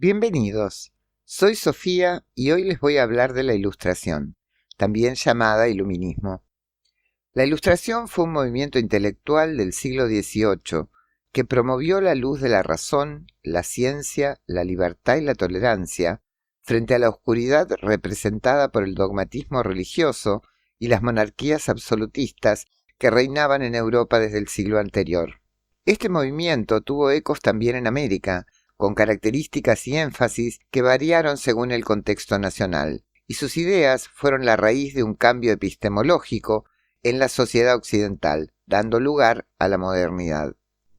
Bienvenidos, soy Sofía y hoy les voy a hablar de la Ilustración, también llamada Iluminismo. La Ilustración fue un movimiento intelectual del siglo XVIII que promovió la luz de la razón, la ciencia, la libertad y la tolerancia frente a la oscuridad representada por el dogmatismo religioso y las monarquías absolutistas que reinaban en Europa desde el siglo anterior. Este movimiento tuvo ecos también en América, con características y énfasis que variaron según el contexto nacional, y sus ideas fueron la raíz de un cambio epistemológico en la sociedad occidental, dando lugar a la modernidad.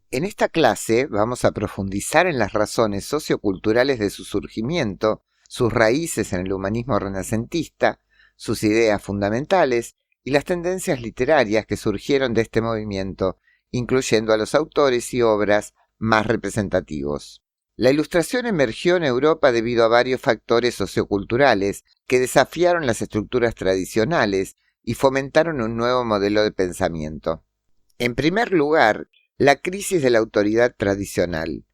En esta clase vamos a profundizar en las razones socioculturales de su surgimiento, sus raíces en el humanismo renacentista, sus ideas fundamentales y las tendencias literarias que surgieron de este movimiento, incluyendo a los autores y obras más representativos. La Ilustración emergió en Europa debido a varios factores socioculturales que desafiaron las estructuras tradicionales y fomentaron un nuevo modelo de pensamiento. En primer lugar, la crisis de la autoridad tradicional.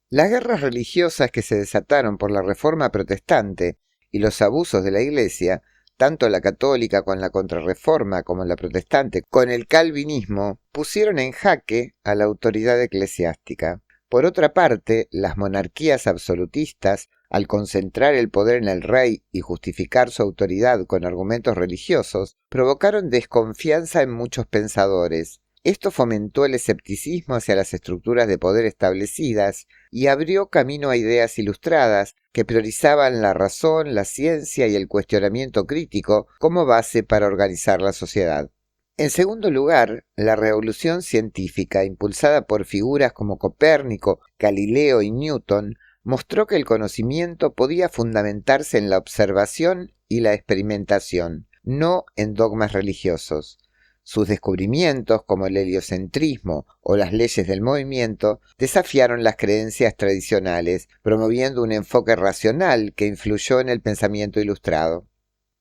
Las guerras religiosas que se desataron por la Reforma Protestante y los abusos de la Iglesia, tanto la católica con la Contrarreforma como la protestante con el calvinismo, pusieron en jaque a la autoridad eclesiástica. Por otra parte, las monarquías absolutistas, al concentrar el poder en el rey y justificar su autoridad con argumentos religiosos, provocaron desconfianza en muchos pensadores. Esto fomentó el escepticismo hacia las estructuras de poder establecidas y abrió camino a ideas ilustradas que priorizaban la razón, la ciencia y el cuestionamiento crítico como base para organizar la sociedad. En segundo lugar, la revolución científica, impulsada por figuras como Copérnico, Galileo y Newton, mostró que el conocimiento podía fundamentarse en la observación y la experimentación, no en dogmas religiosos. Sus descubrimientos, como el heliocentrismo o las leyes del movimiento, desafiaron las creencias tradicionales, promoviendo un enfoque racional que influyó en el pensamiento ilustrado.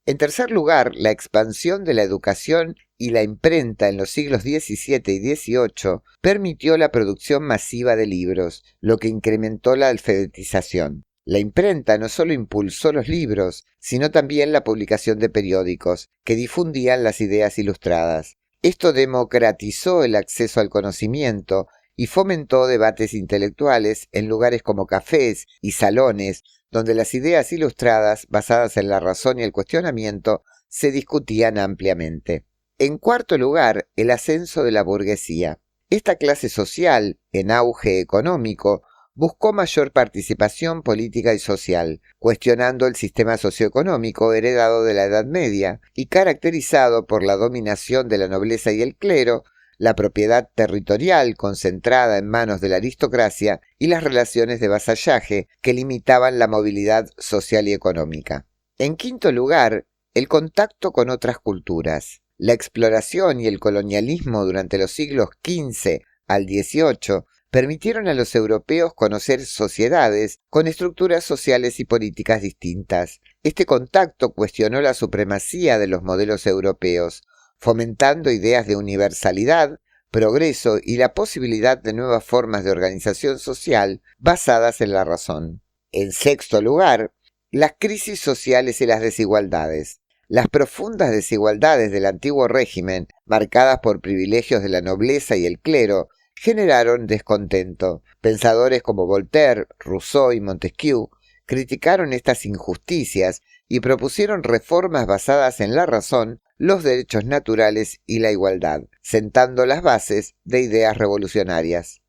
En tercer lugar, la expansión de la educación y la imprenta en los siglos XVII y XVIII permitió la producción masiva de libros, lo que incrementó la alfabetización. La imprenta no solo impulsó los libros, sino también la publicación de periódicos, que difundían las ideas ilustradas. Esto democratizó el acceso al conocimiento y fomentó debates intelectuales en lugares como cafés y salones, donde las ideas ilustradas, basadas en la razón y el cuestionamiento, se discutían ampliamente. En cuarto lugar, el ascenso de la burguesía. Esta clase social, en auge económico, buscó mayor participación política y social, cuestionando el sistema socioeconómico heredado de la Edad Media y caracterizado por la dominación de la nobleza y el clero, la propiedad territorial concentrada en manos de la aristocracia y las relaciones de vasallaje que limitaban la movilidad social y económica. En quinto lugar, el contacto con otras culturas. La exploración y el colonialismo durante los siglos XV al XVIII permitieron a los europeos conocer sociedades con estructuras sociales y políticas distintas. Este contacto cuestionó la supremacía de los modelos europeos, fomentando ideas de universalidad, progreso y la posibilidad de nuevas formas de organización social basadas en la razón. En sexto lugar, las crisis sociales y las desigualdades. Las profundas desigualdades del antiguo régimen, marcadas por privilegios de la nobleza y el clero, generaron descontento. Pensadores como Voltaire, Rousseau y Montesquieu criticaron estas injusticias y propusieron reformas basadas en la razón, los derechos naturales y la igualdad, sentando las bases de ideas revolucionarias.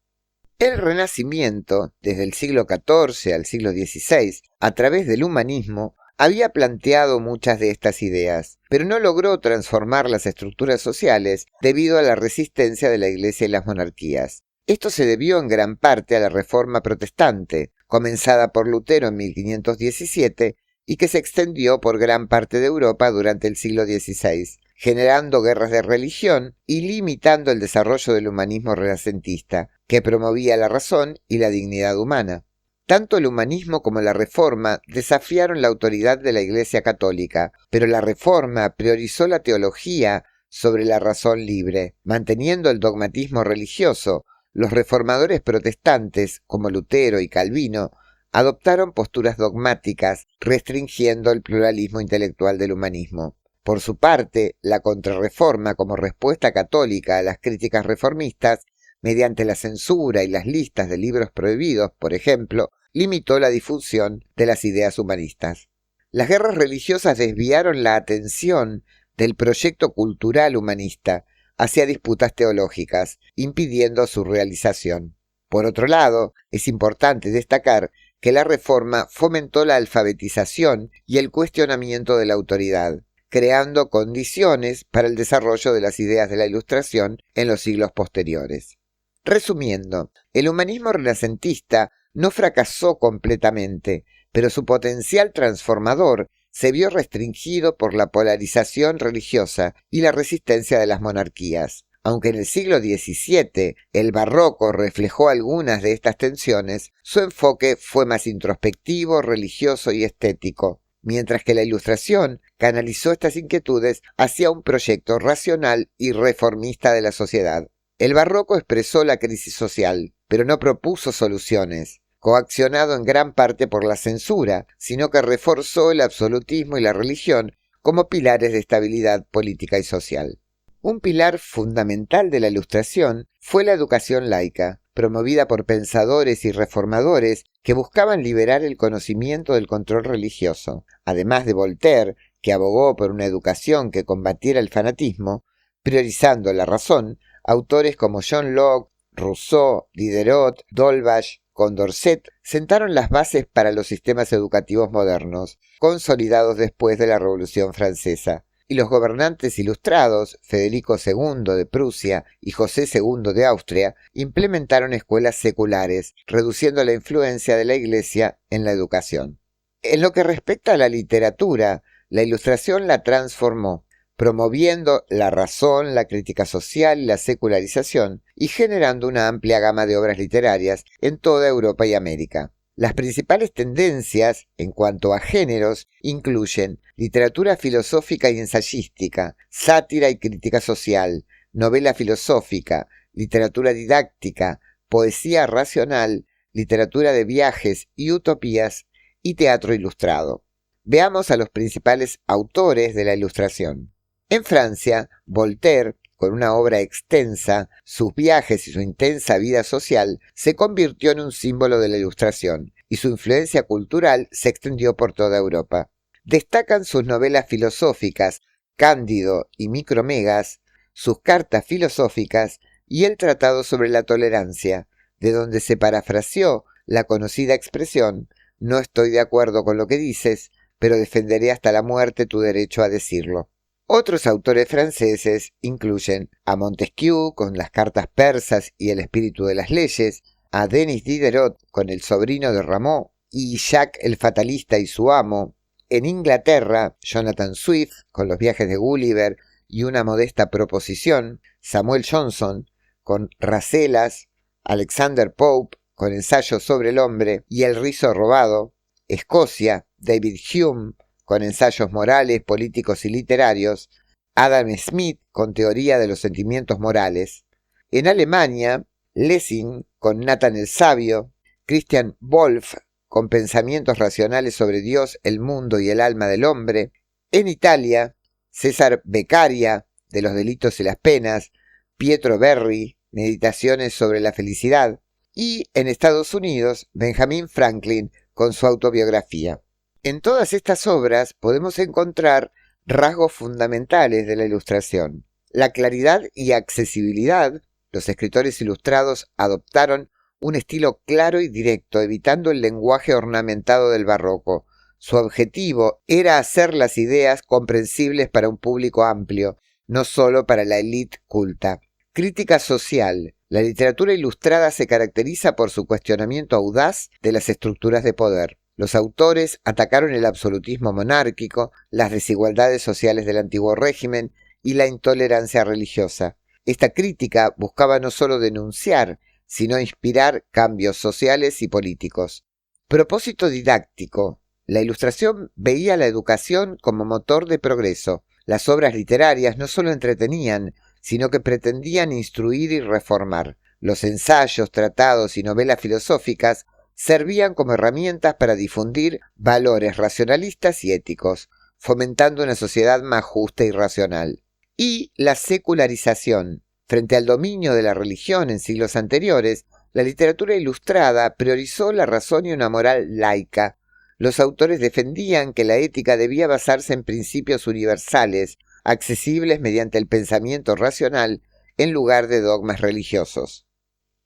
El Renacimiento, desde el siglo XIV al siglo XVI, a través del humanismo, había planteado muchas de estas ideas, pero no logró transformar las estructuras sociales debido a la resistencia de la Iglesia y las monarquías. Esto se debió en gran parte a la Reforma Protestante, comenzada por Lutero en 1517 y que se extendió por gran parte de Europa durante el siglo XVI, generando guerras de religión y limitando el desarrollo del humanismo renacentista, que promovía la razón y la dignidad humana. Tanto el humanismo como la Reforma desafiaron la autoridad de la Iglesia católica, pero la Reforma priorizó la teología sobre la razón libre, manteniendo el dogmatismo religioso. Los reformadores protestantes, como Lutero y Calvino, adoptaron posturas dogmáticas, restringiendo el pluralismo intelectual del humanismo. Por su parte, la Contrarreforma, como respuesta católica a las críticas reformistas, mediante la censura y las listas de libros prohibidos, por ejemplo, limitó la difusión de las ideas humanistas. Las guerras religiosas desviaron la atención del proyecto cultural humanista hacia disputas teológicas, impidiendo su realización. Por otro lado, es importante destacar que la Reforma fomentó la alfabetización y el cuestionamiento de la autoridad, creando condiciones para el desarrollo de las ideas de la Ilustración en los siglos posteriores. Resumiendo, el humanismo renacentista no fracasó completamente, pero su potencial transformador se vio restringido por la polarización religiosa y la resistencia de las monarquías. Aunque en el siglo XVII el barroco reflejó algunas de estas tensiones, su enfoque fue más introspectivo, religioso y estético, mientras que la Ilustración canalizó estas inquietudes hacia un proyecto racional y reformista de la sociedad. El barroco expresó la crisis social, pero no propuso soluciones, coaccionado en gran parte por la censura, sino que reforzó el absolutismo y la religión como pilares de estabilidad política y social. Un pilar fundamental de la Ilustración fue la educación laica, promovida por pensadores y reformadores que buscaban liberar el conocimiento del control religioso. Además de Voltaire, que abogó por una educación que combatiera el fanatismo, priorizando la razón, autores como John Locke, Rousseau, Diderot, D'Holbach, Condorcet sentaron las bases para los sistemas educativos modernos, consolidados después de la Revolución Francesa. Y los gobernantes ilustrados, Federico II de Prusia y José II de Austria, implementaron escuelas seculares, reduciendo la influencia de la Iglesia en la educación. En lo que respecta a la literatura, la Ilustración la transformó, promoviendo la razón, la crítica social y la secularización, y generando una amplia gama de obras literarias en toda Europa y América. Las principales tendencias, en cuanto a géneros, incluyen literatura filosófica y ensayística, sátira y crítica social, novela filosófica, literatura didáctica, poesía racional, literatura de viajes y utopías, y teatro ilustrado. Veamos a los principales autores de la Ilustración. En Francia, Voltaire, con una obra extensa, sus viajes y su intensa vida social, se convirtió en un símbolo de la Ilustración, y su influencia cultural se extendió por toda Europa. Destacan sus novelas filosóficas, Cándido y Micromegas, sus cartas filosóficas y el Tratado sobre la Tolerancia, de donde se parafraseó la conocida expresión «No estoy de acuerdo con lo que dices, pero defenderé hasta la muerte tu derecho a decirlo». Otros autores franceses incluyen a Montesquieu con las cartas persas y el espíritu de las leyes, a Denis Diderot con El sobrino de Rameau y Jacques el fatalista y su amo. En Inglaterra, Jonathan Swift con Los viajes de Gulliver y Una modesta proposición, Samuel Johnson con Rasselas, Alexander Pope con Ensayos sobre el hombre y El rizo robado, Escocia, David Hume con ensayos morales, políticos y literarios, Adam Smith con Teoría de los sentimientos morales. En Alemania, Lessing con Nathan el Sabio, Christian Wolff con Pensamientos racionales sobre Dios, el mundo y el alma del hombre. En Italia, César Beccaria, de los delitos y las penas, Pietro Verri, Meditaciones sobre la felicidad. Y en Estados Unidos, Benjamin Franklin con su autobiografía. En todas estas obras podemos encontrar rasgos fundamentales de la Ilustración. La claridad y accesibilidad. Los escritores ilustrados adoptaron un estilo claro y directo, evitando el lenguaje ornamentado del barroco. Su objetivo era hacer las ideas comprensibles para un público amplio, no solo para la élite culta. Crítica social. La literatura ilustrada se caracteriza por su cuestionamiento audaz de las estructuras de poder. Los autores atacaron el absolutismo monárquico, las desigualdades sociales del antiguo régimen y la intolerancia religiosa. Esta crítica buscaba no solo denunciar, sino inspirar cambios sociales y políticos. Propósito didáctico. La Ilustración veía la educación como motor de progreso. Las obras literarias no solo entretenían, sino que pretendían instruir y reformar. Los ensayos, tratados y novelas filosóficas servían como herramientas para difundir valores racionalistas y éticos, fomentando una sociedad más justa y racional. Y la secularización. Frente al dominio de la religión en siglos anteriores, la literatura ilustrada priorizó la razón y una moral laica. Los autores defendían que la ética debía basarse en principios universales, accesibles mediante el pensamiento racional, en lugar de dogmas religiosos.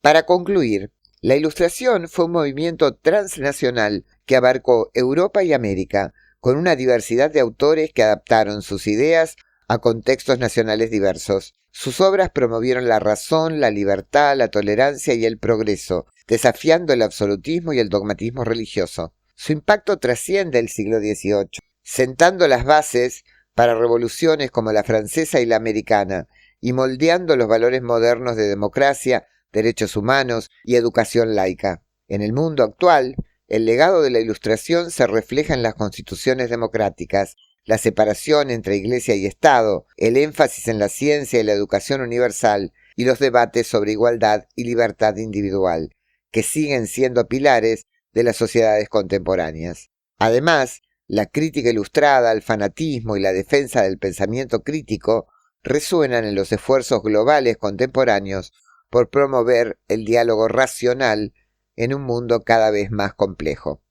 Para concluir, la Ilustración fue un movimiento transnacional que abarcó Europa y América, con una diversidad de autores que adaptaron sus ideas a contextos nacionales diversos. Sus obras promovieron la razón, la libertad, la tolerancia y el progreso, desafiando el absolutismo y el dogmatismo religioso. Su impacto trasciende el siglo XVIII, sentando las bases para revoluciones como la francesa y la americana, y moldeando los valores modernos de democracia, derechos humanos y educación laica. En el mundo actual, el legado de la Ilustración se refleja en las constituciones democráticas, la separación entre Iglesia y Estado, el énfasis en la ciencia y la educación universal y los debates sobre igualdad y libertad individual, que siguen siendo pilares de las sociedades contemporáneas. Además, la crítica ilustrada, el fanatismo y la defensa del pensamiento crítico resuenan en los esfuerzos globales contemporáneos por promover el diálogo racional en un mundo cada vez más complejo.